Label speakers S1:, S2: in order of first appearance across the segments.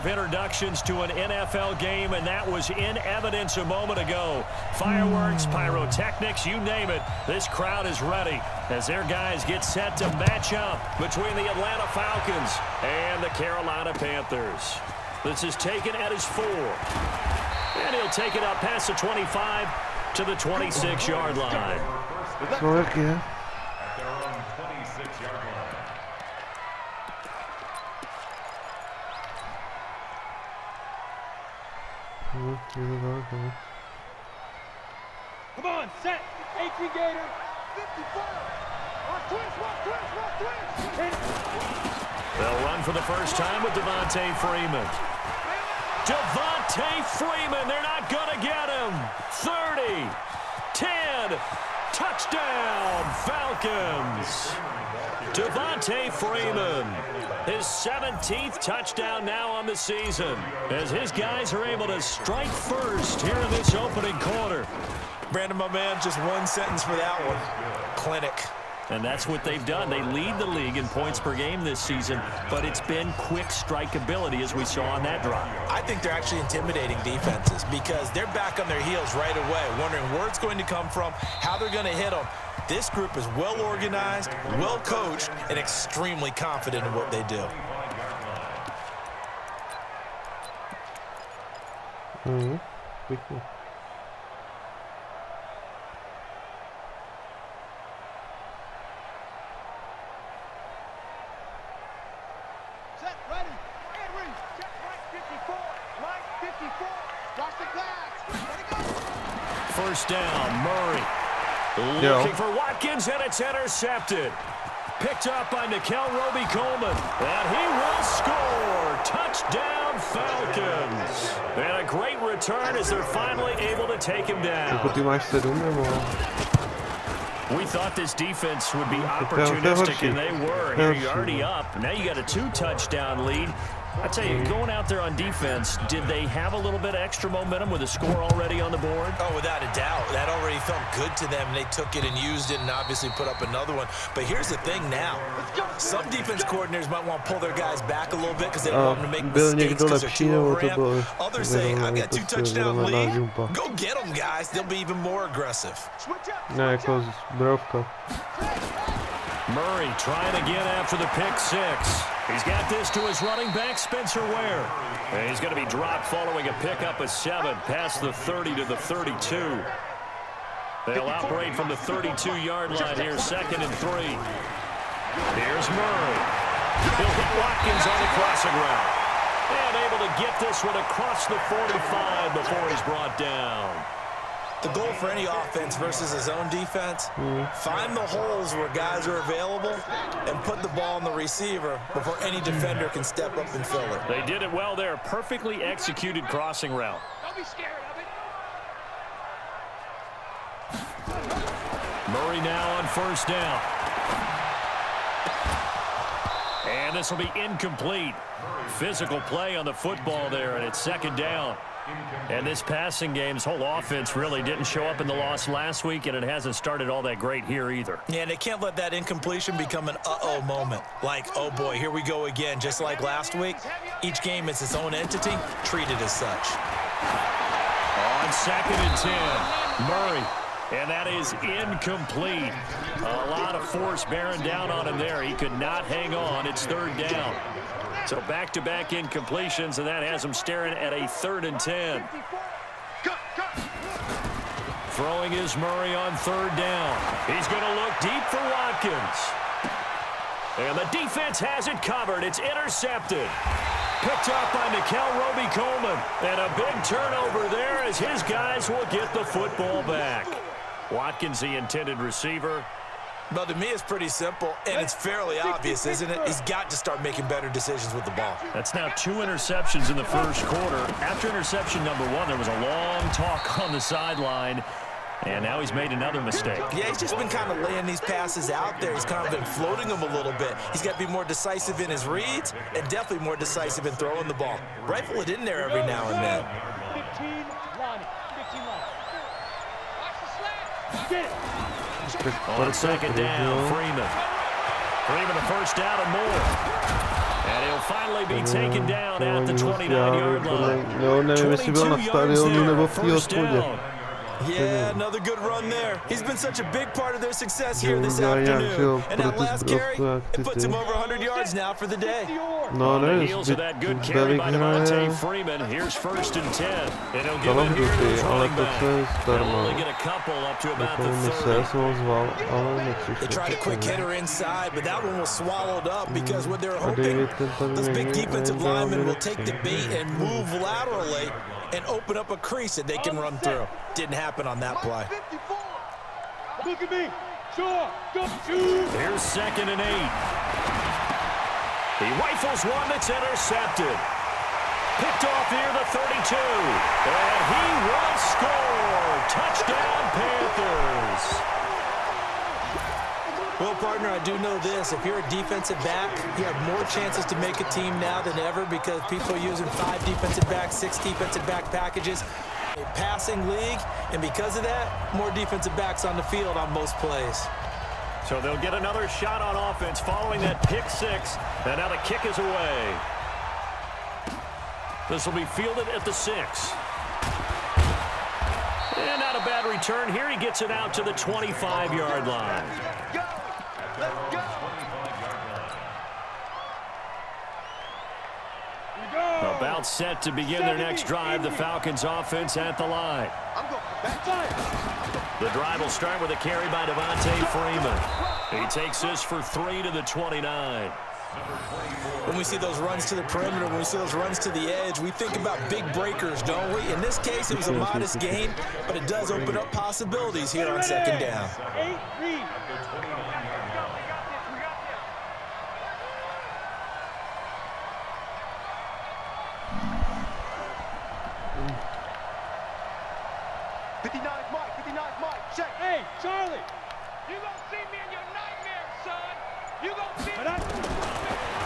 S1: of introductions to an NFL game, and that was in evidence a moment ago. Fireworks, pyrotechnics, you name it. This crowd is ready as their guys get set to match up between the Atlanta Falcons and the Carolina Panthers. This is taken at his 4. And he'll take it up past the 25 to the 26-yard line.
S2: Człowiek, nie?
S3: Come on, set. 18 Gator. 54. Twist.
S1: They'll run for the first time with Devontae Freeman. Devontae Freeman, they're not going to get him. 30, 10, touchdown, Falcons. Devontae Freeman, his 17th touchdown now on the season, as his guys are able to strike first here in this opening quarter.
S4: Brandon, my man, just one sentence for that one. Clinic.
S1: And that's what they've done. They lead the league in points per game this season, but it's been quick strikeability as we saw on that drive.
S4: I think they're actually intimidating defenses because they're back on their heels right away, wondering where it's going to come from, how they're going to hit them. This group is well organized, well coached, and extremely confident in what they do.
S3: Set, ready. And ready. Check right 54. Right 54. Watch the glass. Let it go.
S1: First down, Murray. Looking for Watkins, and it's intercepted. Picked up by Nickel Roby-Coleman. And he will score. Touchdown, Falcons. And a great return as they're finally able to take him down. We thought this defense would be opportunistic, and they were. Here you're already up. Now you got a 2-touchdown lead. I tell you, going out there on defense, did they have a little bit of extra momentum with a score already on the board?
S4: Oh, without a doubt. That already felt good to them. They took it and used it and obviously put up another one. But here's the thing now. Some defense coordinators might want to pull their guys back a little bit because they don't want them to make mistakes because they're too overramped. Others say, I've got 2-touchdown lead. Go get them, guys. They'll be even more aggressive.
S1: Murray trying again after the pick 6. He's got this to his running back, Spencer Ware. And he's going to be dropped following a pickup of 7 past the 30 to the 32. They'll operate from the 32-yard line here, 2nd and 3. Here's Murray. He'll hit Watkins on the crossing route. And able to get this one across the 45 before he's brought down.
S4: The goal for any offense versus his own defense, find the holes where guys are available and put the ball on the receiver before any defender can step up and fill it.
S1: They did it well there. Perfectly executed crossing route.
S3: Don't be scared of it.
S1: Murray now on first down. And this will be incomplete. Physical play on the football there, and it's 2nd down. And this passing game's whole offense really didn't show up in the loss last week, and it hasn't started all that great here either.
S4: Yeah, and they can't let that incompletion become an uh-oh moment. Like, oh boy, here we go again. Just like last week, each game is its own entity, treated as such.
S1: On 2nd and 10, Murray. And that is incomplete. A lot of force bearing down on him there. He could not hang on. It's 3rd down. So back-to-back incompletions, and that has him staring at a 3rd and 10. Throwing is Murray on 3rd down. He's going to look deep for Watkins. And the defense has it covered. It's intercepted. Picked up by Nickel Roby-Coleman. And a big turnover there as his guys will get the football back. Watkins, the intended receiver.
S4: Well, to me, it's pretty simple, and it's fairly obvious, isn't it? He's got to start making better decisions with the ball.
S1: That's now 2 interceptions in the first quarter. After interception number 1, there was a long talk on the sideline, and now he's made another mistake.
S4: Yeah, he's just been kind of laying these passes out there. He's kind of been floating them a little bit. He's got to be more decisive in his reads and definitely more decisive in throwing the ball. Rifle it in there every now and then.
S3: 15 line. 15 line. Watch the slant. Get it.
S1: On 2nd down, Freeman. Freeman a first down and more. And he'll finally be taken down at the 29-yard line.
S2: Jo, nevím, jestli byl na stadionu nebo v té hospodě.
S4: Yeah, another good run there. He's been such a big part of their success here this afternoon. And that last carry, it puts him over 100 yards now for the day.
S2: No,
S1: On the heels of that good carry by Devontae Freeman, here's 1st and 10. And he'll give it here to his running back. They'll only get a couple up to about the 30.
S4: They tried a quick hitter inside, but that one was swallowed up because what they're hoping, those big defensive linemen will take the bait and move laterally and open up a crease that they can run through. Didn't happen on that play.
S3: Look at me. Sure. Go shoot.
S1: Here's 2nd and 8. He rifles one that's intercepted. Picked off near the 32. And he will score. Touchdown, Panthers.
S4: Well, partner, I do know this. If you're a defensive back, you have more chances to make a team now than ever because people are using 5 defensive backs, 6 defensive back packages. A passing league, and because of that, more defensive backs on the field on most plays.
S1: So they'll get another shot on offense following that pick 6. And now the kick is away. This will be fielded at the 6. And not a bad return here. He gets it out to the 25-yard line.
S3: Let's go.
S1: About set to begin their next drive, the Falcons offense at the line.
S3: I'm going back.
S1: The drive will start with a carry by Devontae Freeman. He takes this for 3 to the 29.
S4: When we see those runs to the perimeter, when we see those runs to the edge, we think about big breakers, don't we? In this case, it was a modest gain, but it does open up possibilities here on 2nd down.
S3: 8, read. 59's Mike, 59's Mike, check. Hey, Charlie. You gonna see me in your nightmares, son. You gonna see me.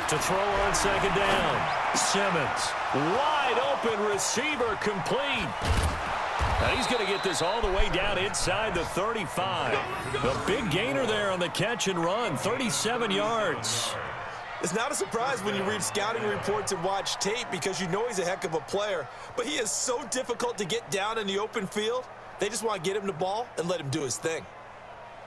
S1: To throw on 2nd down. Simmons, wide open receiver, complete. And he's going to get this all the way down inside the 35. A big gainer there on the catch and run, 37 yards.
S4: It's not a surprise when you read scouting reports and watch tape because you know he's a heck of a player. But he is so difficult to get down in the open field. They just want to get him the ball and let him do his thing.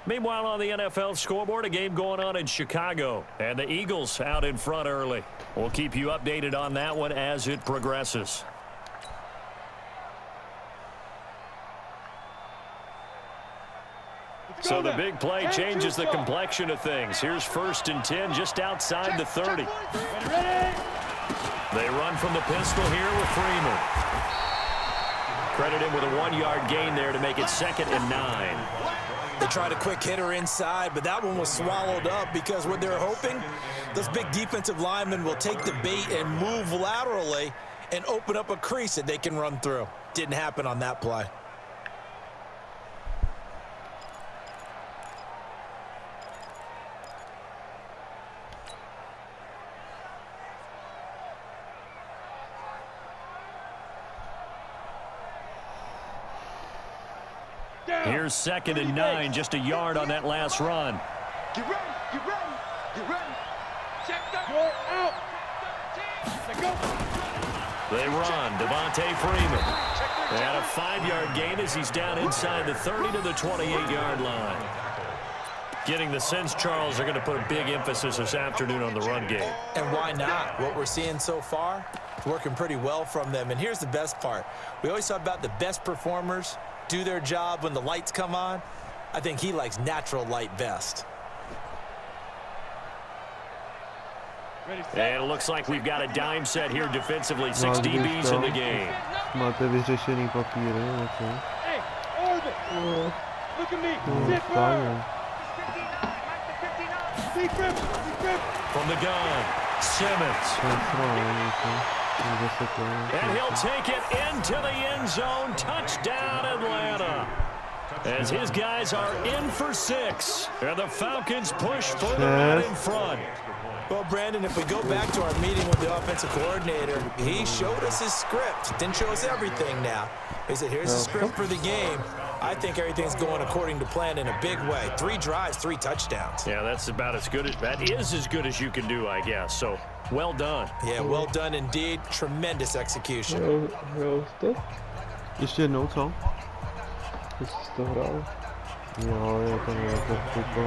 S1: Meanwhile, on the NFL scoreboard, a game going on in Chicago. And the Eagles out in front early. We'll keep you updated on that one as it progresses. So the big play changes the complexion of things. Here's 1st and 10 just outside the 30. They run from the pistol here with Freeman. Credit him with a 1-yard gain there to make it 2nd and 9.
S4: They tried a quick hitter inside, but that one was swallowed up because what they're hoping, those big defensive linemen will take the bait and move laterally and open up a crease that they can run through. Didn't happen on that play.
S1: Here's 2nd and 9, just a yard on that last run.
S3: Get ready, get ready, get ready. Check the door out. Go.
S1: They run. Devontae Freeman. And a 5-yard gain as he's down inside the 30 to the 28-yard line. Getting the sense, Charles, they're going to put a big emphasis this afternoon on the run game.
S4: And why not? What we're seeing so far, working pretty well from them. And here's the best part. We always talk about the best performers do their job when the lights come on. I think he likes natural light best.
S1: And it looks like we've got a dime set here defensively. 6 DBs in the game.
S2: Máte vyřešený papíry, co?
S3: Hey, Orbit. Look at me. Sit firm.
S1: From the gun, Simmons. And he'll take it into the end zone. Touchdown, Atlanta. As his guys are in for 6. And the Falcons push further out in front.
S4: Well, Brandon, if we go back to our meeting with the offensive coordinator, he showed us his script. Didn't show us everything now. He said, here's the script for the game. I think everything's going according to plan in a big way. 3 drives, 3 touchdowns.
S1: Yeah, that's about as good as that is as good as you can do, I guess. So, well done.
S4: Yeah, well done indeed. Tremendous execution.
S2: Ještě jednou, co? Jsi to hrál? Jo, je to nějaké fotbal.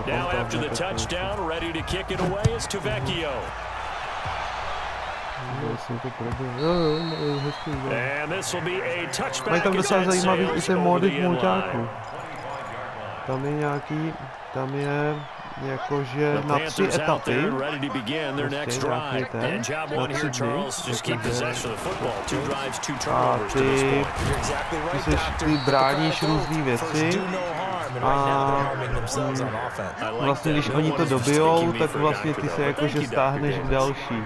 S1: Now after the touchdown, ready to kick it away is Tavecchio. And this will be a touchback.
S2: Mají tam docela zajímavý i ten módy mulťáků. Tam je jakože na 3 etapy. A ty bráníš různý věci. A vlastně když oni to dobijou, tak vlastně ty se jakože stáhneš k další.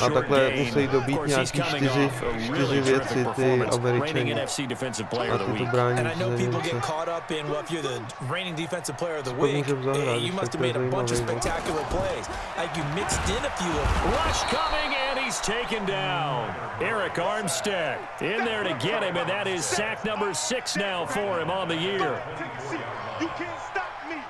S2: A takhle musí dobít nějaký 4 věci, ty Američani. A ty to bráníš za něco. Můžeme zahrát,
S4: must have made a bunch of spectacular plays. You mixed in a few of them.
S1: Rush coming, and he's taken down. Eric Armstead in there to get him, and that is sack number 6 now for him on the year.
S3: You can't stop me.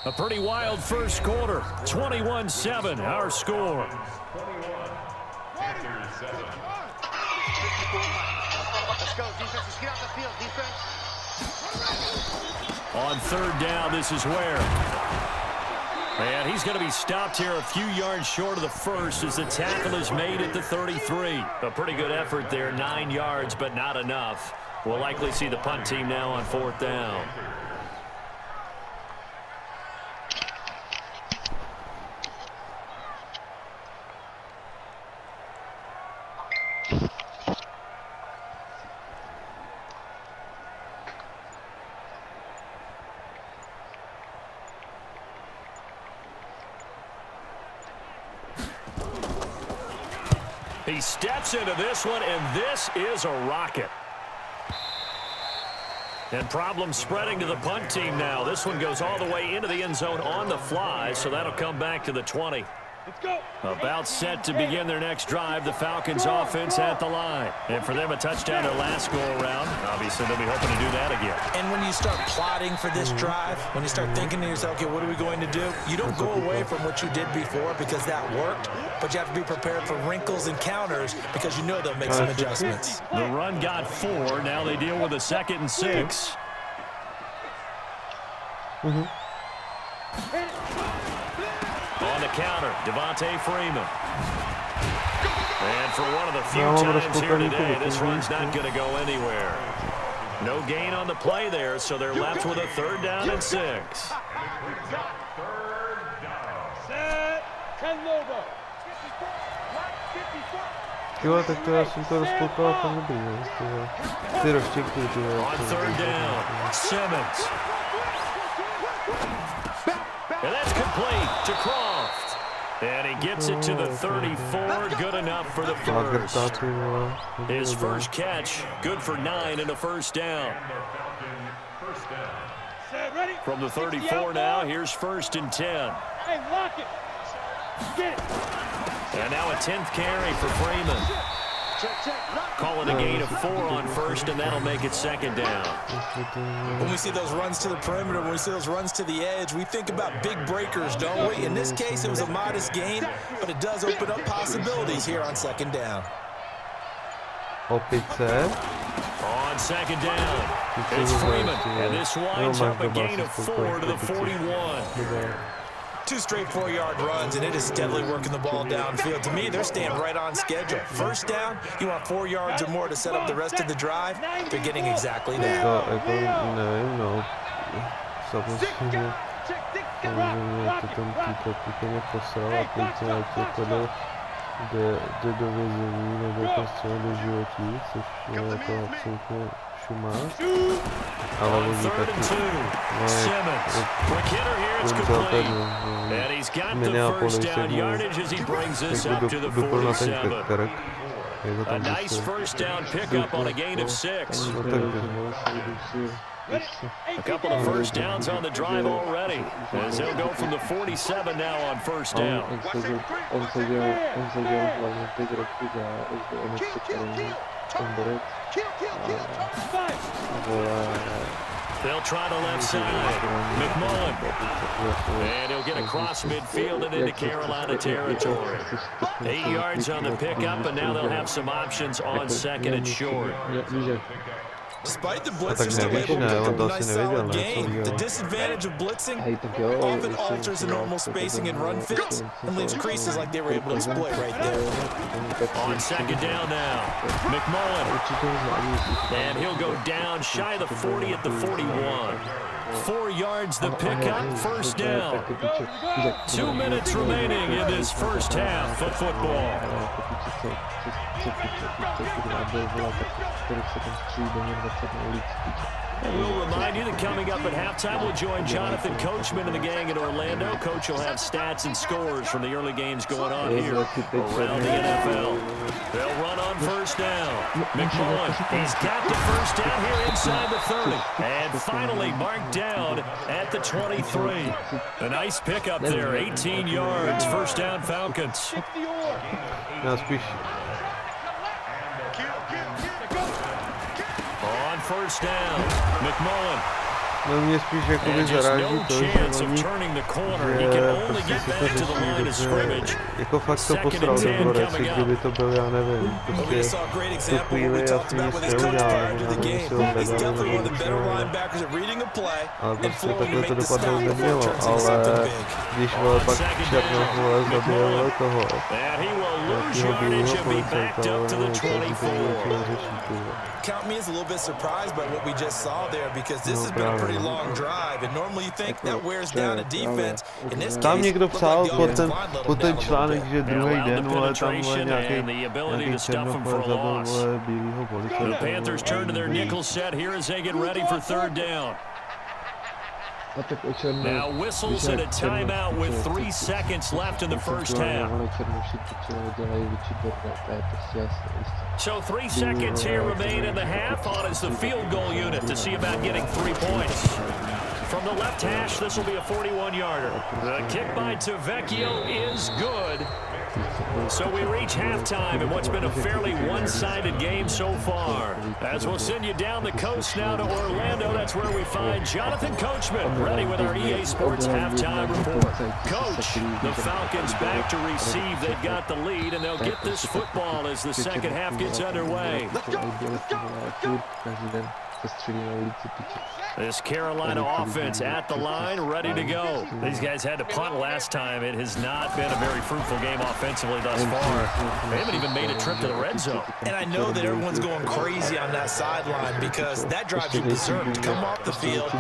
S1: A pretty wild first quarter. 21-7, our score.
S3: Let's go, defense. Let's get out the field, defense.
S1: On 3rd down, this is where. And he's going to be stopped here a few yards short of the first as the tackle is made at the 33. A pretty good effort there, 9 yards, but not enough. We'll likely see the punt team now on 4th down. He steps into this one, and this is a rocket. And problems spreading to the punt team now. This one goes all the way into the end zone on the fly, so that'll come back to the 20.
S3: Let's go.
S1: About set to begin their next drive, the Falcons offense at the line. And for them, a touchdown their last go-around. Obviously, they'll be hoping to do that again.
S4: And when you start plotting for this drive, when you start thinking to yourself, okay, what are we going to do? You don't go away from what you did before because that worked, but you have to be prepared for wrinkles and counters because you know they'll make some adjustments.
S1: The run got 4. Now they deal with a 2nd and 6. On the counter, Devontae Freeman. And for one of the few times here today, this run's not going to go anywhere. No gain on the play there, so they're left with a 3rd down and 6.
S3: Set. Ken Lobo. 54.
S2: Jo, tak to já jsem to rozkoukal, tam dobrý, ty roštěky, ty.
S1: On 3rd down, Simmons. And that's complete to Croft. And he gets it to the 34, good enough for the first. His first catch, good for 9 and a 1st down. From the 34 now, here's 1st and 10.
S3: Hey, lock it. Get it.
S1: And now a 10th carry for Freeman. Calling a gain of 4 on 1st, and that'll make it 2nd down.
S4: When we see those runs to the perimeter, when we see those runs to the edge, we think about big breakers, don't we? In this case, it was a modest gain, but it does open up possibilities here on 2nd down.
S2: Opice.
S1: On 2nd down, it's Freeman, and this winds up a gain of 4 to the 41.
S4: 2 straight 4-yard runs, and it is steadily working the ball downfield. To me, they're staying right on schedule. 1st down, you want 4 yards or more to set up the rest of the drive. They're getting exactly that.
S2: Jde do vězení nebo prostě do životí, což je jako absolutně šumáš, ale oni taky, vzal ten Minneapolis dupl na ten krk, jako tam
S1: A couple of first downs on the drive already, as they'll go from the 47 now on first down. They'll try the left side. McMullen. And he'll get across midfield and into Carolina territory. 8 yards on the pickup, and now they'll have some options on second and short.
S4: Despite the blitzers still able to pick up a nice solid game, the disadvantage of blitzing often alters the normal spacing and run fits and leaves creases like they were able to exploit right there.
S1: On second down now, McMullen. And he'll go down shy of the 40 at the 41. 4 yards the pickup, first down. 2 minutes remaining in this first half of football. We'll remind you that coming up at halftime, we'll join Jonathan Coachman and the gang in Orlando. Coach will have stats and scores from the early games going on here around the NFL. They'll run on first down. McMullen, he's got the first down here inside the 30. And finally marked down at the 23. A nice pickup there, 18 yards, first down Falcons. On first down, McMullen.
S2: No mě spíš jakoby zaráží to, že oni, že prostě si to řeší, jako fakt to posral do Boreci, kdyby to byl, já nevím, prostě tu chvíli jasně nic neudělal, nebo si ho hledali, nebo ale prostě takhle to dopadnout nemělo, ale když vole pak Černoch vole zabijel toho, jakýho bílýho policajta, nebo kteří to vůbec řeší,
S4: Count me as a little bit surprised by what we just saw there because this has been a pretty long drive and normally you think that wears down a defense. In this
S2: tam
S4: case,
S2: někdo psal po ten článek, že druhý den vole tam vole nějaký Černoch vole zabil vole bílýho policajta.
S1: The Panthers turn to their nickel set here as they get ready for third down. Now whistles and a timeout with 3 seconds left in the first half. So 3 seconds here remain in the half on as the field goal unit to see about getting 3 points. From the left hash, this will be a 41-yarder. The kick by Tavecchio is good. So we reach halftime in what's been a fairly one-sided game so far. As we'll send you down the coast now to Orlando, that's where we find Jonathan Coachman, ready with our EA Sports halftime report. Coach, the Falcons back to receive. They've got the lead, and they'll get this football as the second half gets underway. This Carolina offense at the line, ready to go. These guys had to punt last time. It has not been a very fruitful game offensively thus far. They haven't even made a trip to the red zone.
S4: And I know that everyone's going crazy on that sideline because that drives you berserk to come off the field,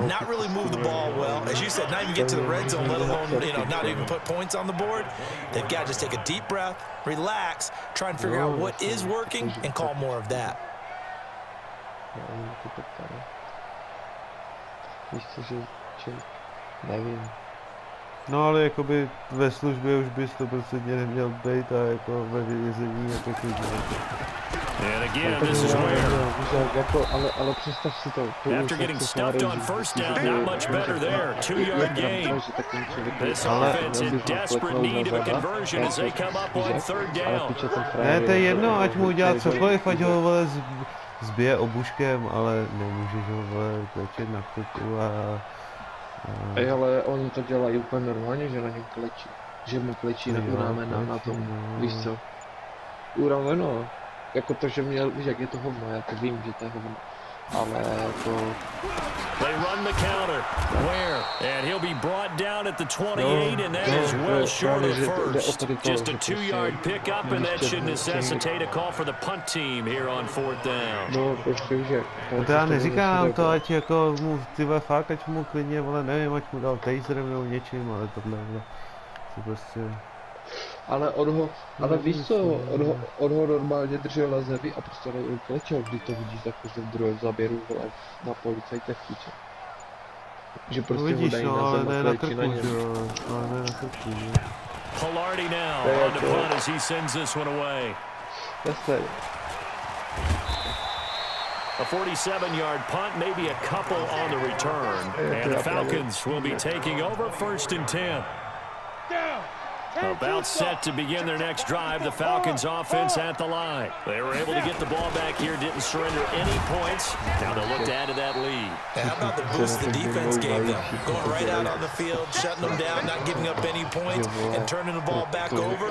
S4: not really move the ball well. As you said, not even get to the red zone, let alone, not even put points on the board. They've got to just take a deep breath, relax, try and figure out what is working and call more of that.
S2: No ale jakoby ve službě už by 100% neměl být a jako ve vězení je to klidně.
S1: And again, this is where.
S5: Ale představ si to.
S1: After getting stuffed on first down, not much better there. 2-yard gain. This offense in desperate need of a conversion as they come up on third down.
S2: Ne, to je jedno, ať mu udělá cokoliv, ať ho vole zbije obuškem, ale nemůžeš ho vole klečet na krku a...
S5: Ale oni to dělají úplně normálně, že na něm klečí. Že mu klečí na ramena na tom, víš co? U rameno, jako to, že měl, víš jak je to hovno, já to vím, že to je hovno. Ale jako...
S1: They run the counter. Where? And he'll be brought down at the 28, and that is well short of first. Just a 2-yard pickup, and that should necessitate a call for the punt team here on fourth down.
S5: No, prostě, že...
S2: To já neříkám to, ať jako mu, tyhle fakt, ať mu klidně, vole, nevím, ať mu dal taserem nebo něčím, ale tohle, si prostě...
S5: Ale víš co, on ho normálně držel na zemi a prostě letěl, když to vidíš takhle v druhém záběru, vole, na policajtech fiče. Že prostě
S2: Vidíš,
S5: ho dají
S2: no,
S5: na
S2: ale
S5: zem
S2: ne
S5: a
S2: na
S5: klečí na
S2: krku,
S5: něm.
S2: jo, ale ne na krku, jo.
S1: Polardi now on the punt as he sends this one away.
S5: Jasně.
S1: A 47-yard punt, maybe a couple on the return. And the Falcons will be taking over 1st and 10. About set to begin their next drive, the Falcons offense at the line. They were able to get the ball back here, didn't surrender any points. Now they'll look to add to that lead.
S4: And how about the boost the defense gave them? Going right out on the field, shutting them down, not giving up any points, and turning the ball back over.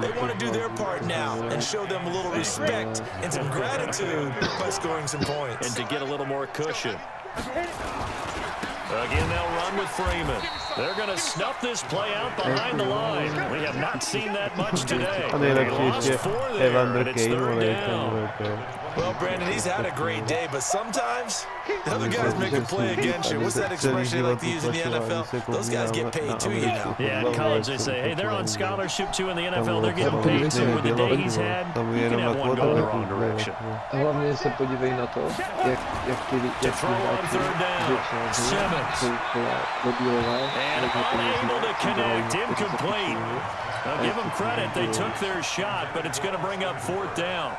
S4: They want to do their part now and show them a little respect and some gratitude by scoring some points.
S1: And to get a little more cushion. Again, they'll run with Freeman. They're going to snuff this play out behind the line. We have not seen that much today.
S2: A nejlepší ještě Evander Kane, ale
S4: Well, Brandon, he's had a great day, but sometimes the other guys make a play against you. What's that expression they like to use in the NFL? Those guys get paid too, you know.
S1: Yeah, in college they say, hey, they're on scholarship too in the NFL. They're getting paid too. With the day he's had, you can have one go in the wrong direction.
S5: Hlavně se podívej na to, jak ty hráči
S1: And unable to connect, incomplete. Now give them credit, they took their shot, but it's going to bring up 4th down.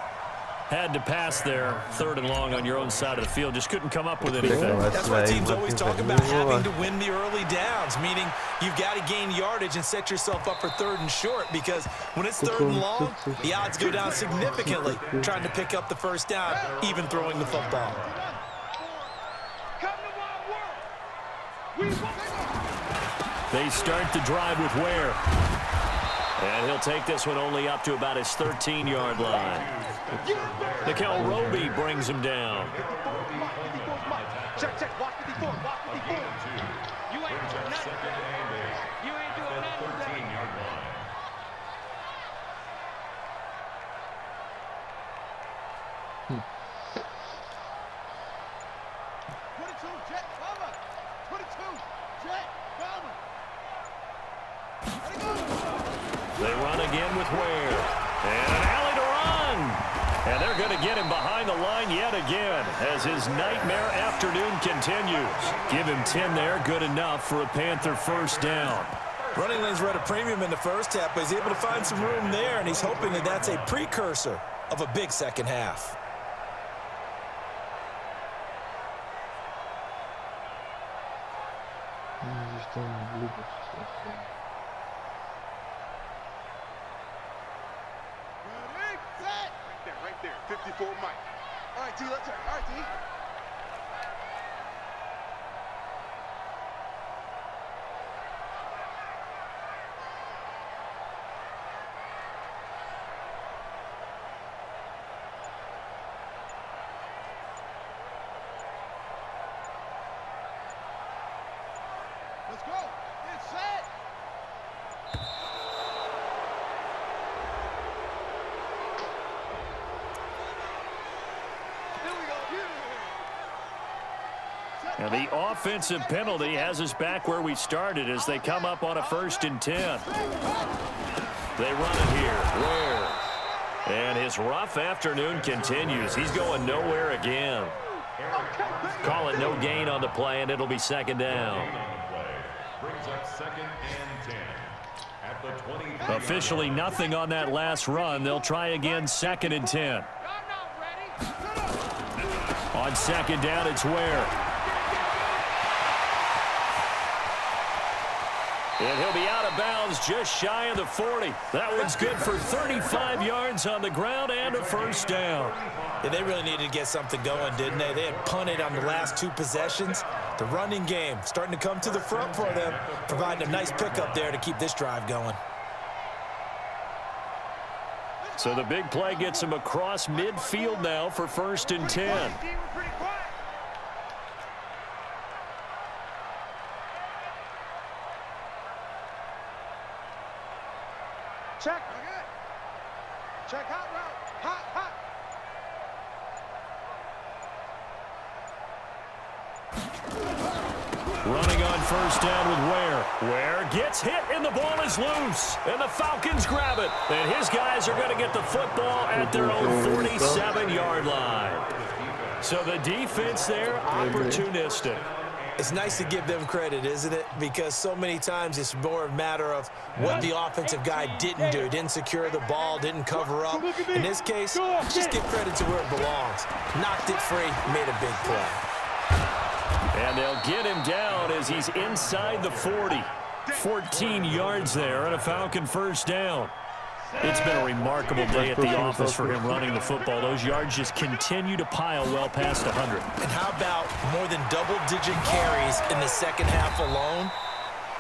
S1: Had to pass there, 3rd and long on your own side of the field. Just couldn't come up with anything.
S4: That's why teams always talk about having to win the early downs, meaning you've got to gain yardage and set yourself up for 3rd and short, because when it's 3rd and long, the odds go down significantly trying to pick up the 1st down, even throwing the football.
S1: They start the drive with Ware. And he'll take this one only up to about his 13-yard line. Nikel Roby brings him down.
S3: Check, watch 54, watch 54. You ain't doing nothing. You ain't doing nothing.
S1: They run again with Ware. And an alley to run. And they're going to get him behind the line yet again as his nightmare afternoon continues. Give him 10 there, good enough for a Panther 1st down.
S4: Running lanes were at a premium in the first half, but he's able to find some room there, and he's hoping that that's a precursor of a big second half.
S3: Right there, 54 Mike. All right, T, let's turn. All right, T. Let's go. Get set.
S1: And the offensive penalty has us back where we started as they come up on a 1st and 10. They run it here. Ware. And his rough afternoon continues. He's going nowhere again. Call it no gain on the play, and it'll be 2nd down. Officially nothing on that last run. They'll try again 2nd and 10. On 2nd down, it's Ware. And he'll be out of bounds just shy of the 40. That one's good for 35 yards on the ground and a 1st down.
S4: Yeah, they really needed to get something going, didn't they? They had punted on the last 2 possessions. The running game starting to come to the front for them, providing a nice pickup there to keep this drive going.
S1: So the big play gets him across midfield now for 1st and 10.
S3: Check. Check hot route. Hot.
S1: Running on first down with Ware. Ware gets hit, and the ball is loose. And the Falcons grab it. And his guys are going to get the football at their own 47-yard line. So the defense there, opportunistic.
S4: It's nice to give them credit, isn't it? Because so many times it's more a matter of what the offensive guy didn't do. Didn't secure the ball, didn't cover up. In this case, just give credit to where it belongs. Knocked it free, made a big play.
S1: And they'll get him down as he's inside the 40. 14 yards there and a Falcon first down. It's been a remarkable day at the office for him running the football. Those yards just continue to pile well past 100.
S4: And how about more than double-digit carries in the second half alone?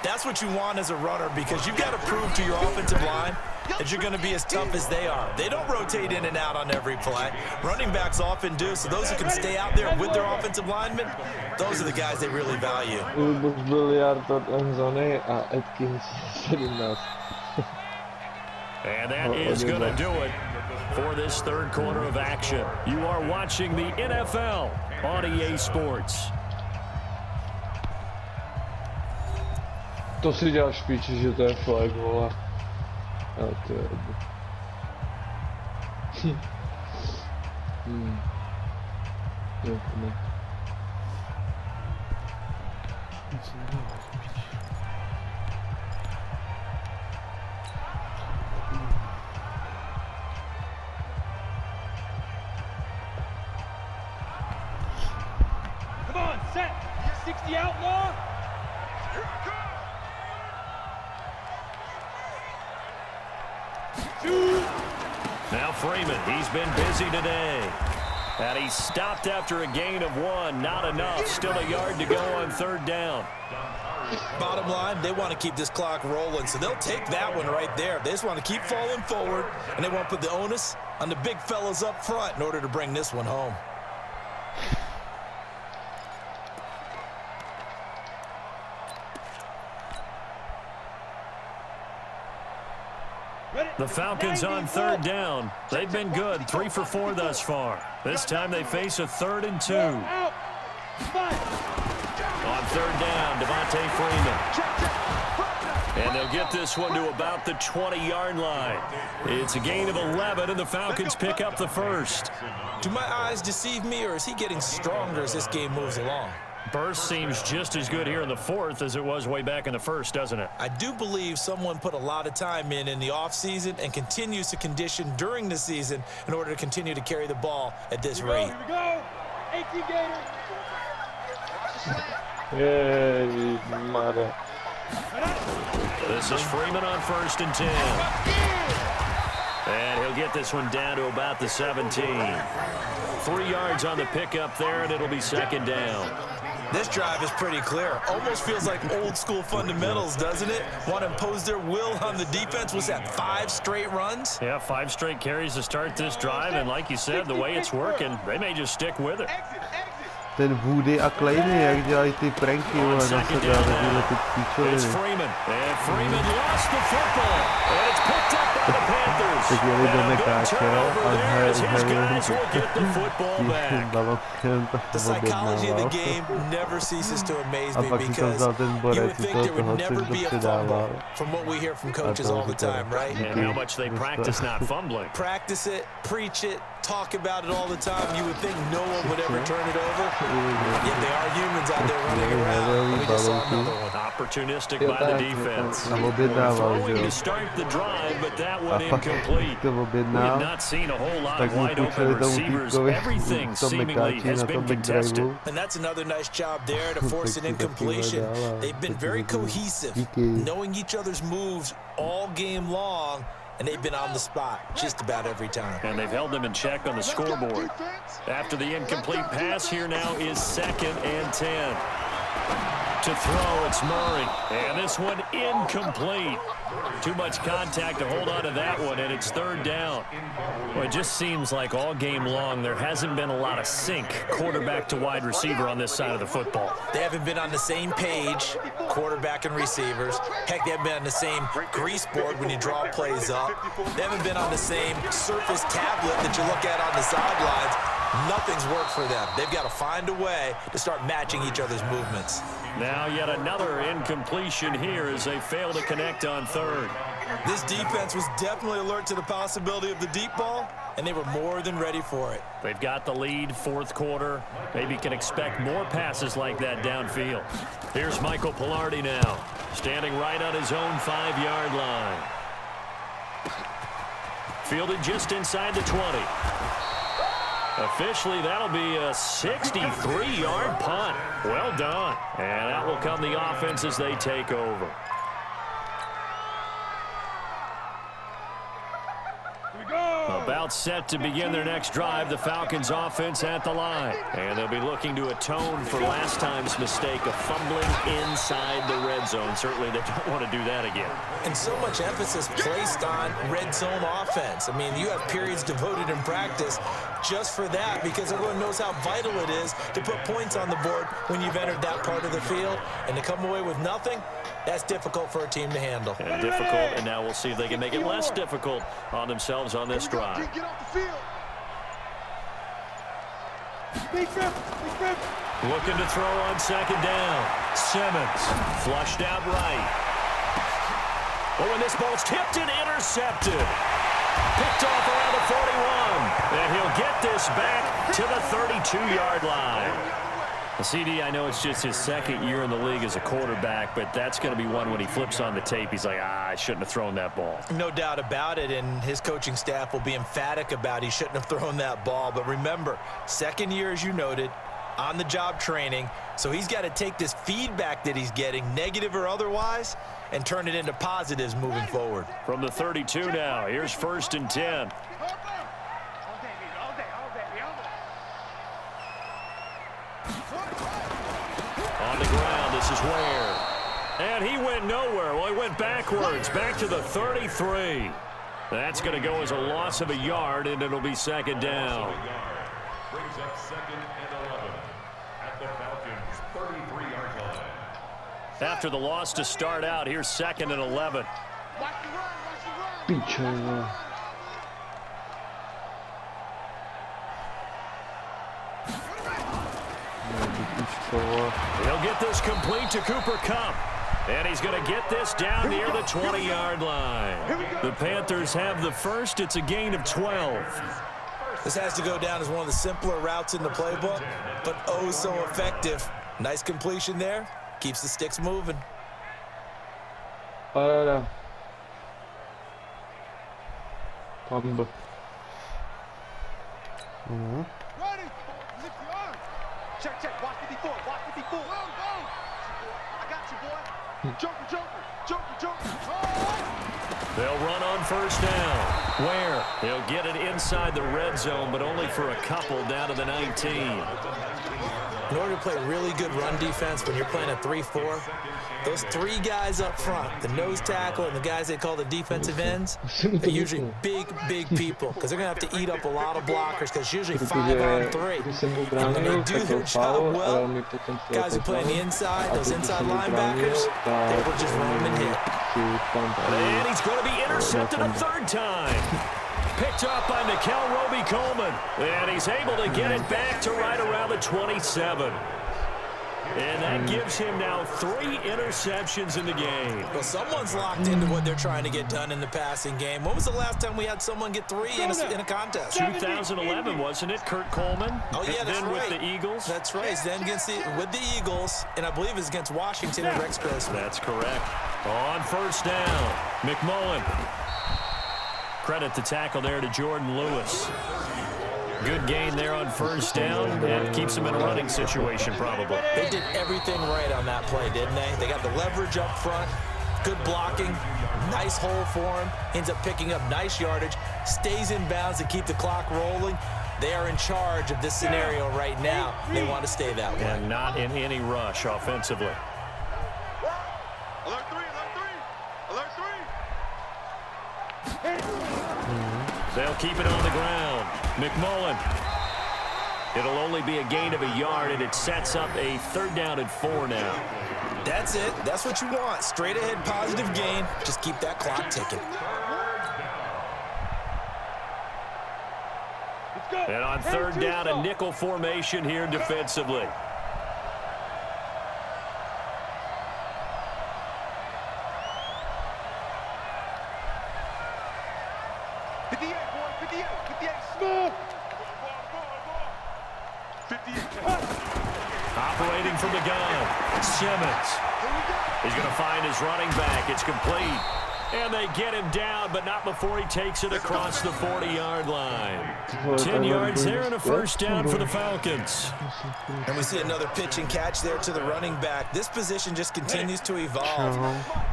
S4: That's what you want as a runner, because you've got to prove to your offensive line that you're going to be as tough as they are. They don't rotate in and out on every play. Running backs often do, so those who can stay out there with their offensive linemen, those are the guys they really value.
S1: And that is going to do it for this third quarter of action. You are watching the NFL on EA Sports.
S5: To si děláš píči, že to je flag, vole. A to je... Ne.
S3: Come on, set. 60 outlaw.
S1: Now Freeman, he's been busy today. And he stopped after a gain of 1. Not enough. Still a yard to go on third down.
S4: Bottom line, they want to keep this clock rolling, so they'll take that one right there. They just want to keep falling forward, and they won't put the onus on the big fellas up front in order to bring this one home.
S1: The Falcons on third down. They've been good, 3 for 4 thus far. This time they face a 3rd and 2. On third down, Devontae Freeman. And they'll get this one to about the 20-yard line. It's a gain of 11, and the Falcons pick up the first.
S4: Do my eyes deceive me, or is he getting stronger as this game moves along?
S1: Burst seems just as good here in the 4th as it was way back in the 1st, doesn't it?
S4: I do believe someone put a lot of time in the offseason and continues to condition during the season in order to continue to carry the ball at this rate.
S3: Here we go. 18 Gators.
S5: Ježiš, Mare.
S1: This is Freeman on 1st and 10. And he'll get this one down to about the 17. 3 yards on the pickup there, and it'll be 2nd down.
S4: This drive is pretty clear. Almost feels like old school fundamentals, doesn't it? Want to impose their will on the defense. Was that 5 straight runs?
S1: Yeah, 5 straight carries to start this drive, and like you said, the way it's working, they may just stick with it.
S2: Ten Woody a Kleiny, jak dělají ty pranky, vole, na sebe, takovýhle ty píčoviny.
S1: It's Freeman, and Freeman lost the football, and it's picked up by the Panthers.
S2: Tak jeli do mekáče a
S1: his guys will get the football back.
S4: The psychology of the game never ceases to amaze me, because you would think there would never be a fumble from what we hear from coaches all the time, right?
S1: And how much they practice not fumbling.
S4: Practice it, preach it, talk about it all the time. You would think no one would ever turn it over. Yet they are humans out there running around. We just saw another one.
S1: Opportunistic by the defense. Throwing to start the drive, but that one incomplete. We have not seen a whole lot of wide open receivers. Everything seemingly has been contested.
S4: And that's another nice job there to force an incompletion. They've been very cohesive, knowing each other's moves all game long, and they've been on the spot just about every time.
S1: And they've held them in check on the scoreboard. After the incomplete pass, here now is 2nd and 10. To throw, it's Murray. And this one incomplete. Too much contact to hold on to that one, and it's 3rd down. Well, it just seems like all game long there hasn't been a lot of sync quarterback to wide receiver on this side of the football.
S4: They haven't been on the same page, quarterback and receivers. Heck, they haven't been on the same grease board when you draw plays up. They haven't been on the same surface tablet that you look at on the sidelines. Nothing's worked for them. They've got to find a way to start matching each other's movements.
S1: Now yet another incompletion here as they fail to connect on third.
S4: This defense was definitely alert to the possibility of the deep ball, and they were more than ready for it.
S1: They've got the lead, fourth quarter. Maybe can expect more passes like that downfield. Here's Michael Pilardi now, standing right on his own 5-yard line. Fielded just inside the 20. Officially, that'll be a 63-yard punt. Well done. And that will come the offense as they take over. About set to begin their next drive, the Falcons offense at the line. And they'll be looking to atone for last time's mistake of fumbling inside the red zone. Certainly they don't want to do that again.
S4: And so much emphasis placed on red zone offense. I mean, you have periods devoted in practice just for that because everyone knows how vital it is to put points on the board when you've entered that part of the field. And to come away with nothing, that's difficult for a team to handle.
S1: And difficult, and now we'll see if they can make it less difficult on themselves on this drive.
S3: Get off the field.
S1: Looking to throw on second down. Simmons flushed out right. Oh, and this ball's tipped and intercepted. Picked off around the 41. And he'll get this back to the 32-yard line. CD, I know it's just his second year in the league as a quarterback, but that's going to be one when he flips on the tape. He's like, I shouldn't have thrown that ball.
S4: No doubt about it, and his coaching staff will be emphatic about he shouldn't have thrown that ball. But remember, second year, as you noted, on-the-job training, so he's got to take this feedback that he's getting, negative or otherwise, and turn it into positives moving forward.
S1: From the 32 now, here's 1st and 10. On the ground, this is Ware. And he went nowhere. Well, he went backwards, back to the 33. That's going to go as a loss of a yard, and it'll be second down.
S6: Brings up 2nd and 11 at the Falcons' 33-yard line.
S1: After the loss to start out, here's 2nd and 11.
S5: Pičo.
S1: He'll get this complete to Cooper Kupp. And he's going to get this down near the 20-yard line. The Panthers have the first. It's a gain of 12.
S4: This has to go down as one of the simpler routes in the playbook, but oh so effective. Nice completion there. Keeps the sticks moving.
S5: Pump.
S3: Ready. Lift your arm. Check. Watch 54. Watch 54. Go. I got you, boy. Joker. Oh.
S1: They'll run on first down. Ware? He'll get it inside the red zone, but only for a couple down to the 19.
S4: In order to play really good run defense when you're playing a 3-4, those three guys up front, the nose tackle and the guys they call the defensive ends, they're usually big people because they're going to have to eat up a lot of blockers because it's usually 5 on 3. And when they do their job well, guys who play on the inside, those inside linebackers, they will just run them and hit.
S1: And he's going to be intercepted a third time. Picked up by Nikel Roby-Coleman. And he's able to get it back to right around the 27. And that gives him now 3 interceptions in the game.
S4: Well, someone's locked into what they're trying to get done in the passing game. When was the last time we had someone get 3 in a contest?
S1: 2011, wasn't it? Kurt Coleman.
S4: Oh, yeah, that's
S1: then
S4: right.
S1: With the Eagles.
S4: That's right. Then with the Eagles, and I believe it's against Washington and Rex Grossman.
S1: That's correct. On first down, McMullen. Credit the tackle there to Jordan Lewis. Good gain there on first down, and keeps them in a running situation probably.
S4: They did everything right on that play, didn't they? They got the leverage up front, good blocking, nice hole for him, ends up picking up nice yardage, stays in bounds to keep the clock rolling. They are in charge of this scenario right now. They want to stay that way.
S1: And not in any rush offensively.
S3: Alert 3.
S1: They'll keep it on the ground. McMullen. It'll only be a gain of a yard, and it sets up a 3rd down and 4 now.
S4: That's it. That's what you want. Straight ahead, positive gain. Just keep that clock ticking.
S1: And on third down, a nickel formation here defensively. Operating from the gun, Simmons. He's going to find his running back. It's complete. And they get him down, but not before he takes it across the 40-yard line. 10 yards there and a first down for the Falcons.
S4: And we see another pitch and catch there to the running back. This position just continues to evolve.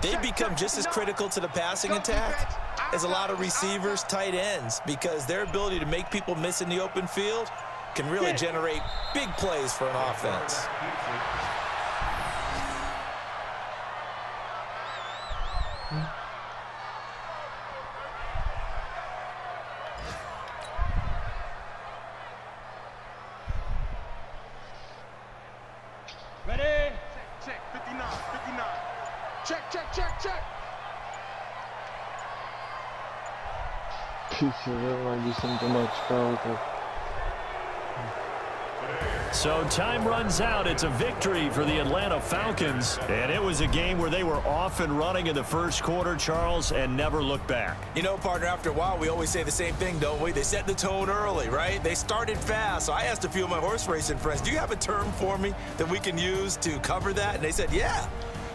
S4: They've become just as critical to the passing attack as a lot of receivers, tight ends, because their ability to make people miss in the open field can really generate big plays for an offense.
S3: Ready? Check, 59, 59. Check, check, check, check.
S5: Když jsem to mačkal, tak...
S1: So time runs out. It's a victory for the Atlanta Falcons. And it was a game where they were off and running in the first quarter, Charles, and never looked back.
S4: You know, partner, after a while, we always say the same thing, don't we? They set the tone early, right? They started fast. So I asked a few of my horse racing friends, do you have a term for me that we can use to cover that? And they said, yeah.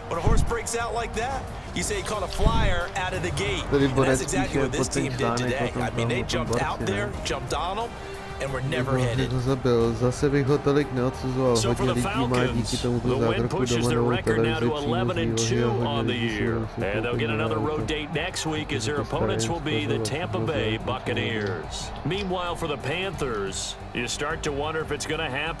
S4: When a horse breaks out like that, you say he caught a flyer out of the gate. And that's exactly what this team did today. I mean, they jumped out there, jumped on them, and were never headed.
S2: Zase bych ho tolik neodsuzoval.
S1: So for the Falcons, the win pushes their record now to 11-2 on the year. And they'll get another road date next week as their opponents will be the Tampa Bay Buccaneers. Meanwhile, for the Panthers, you start to wonder if it's going to happen.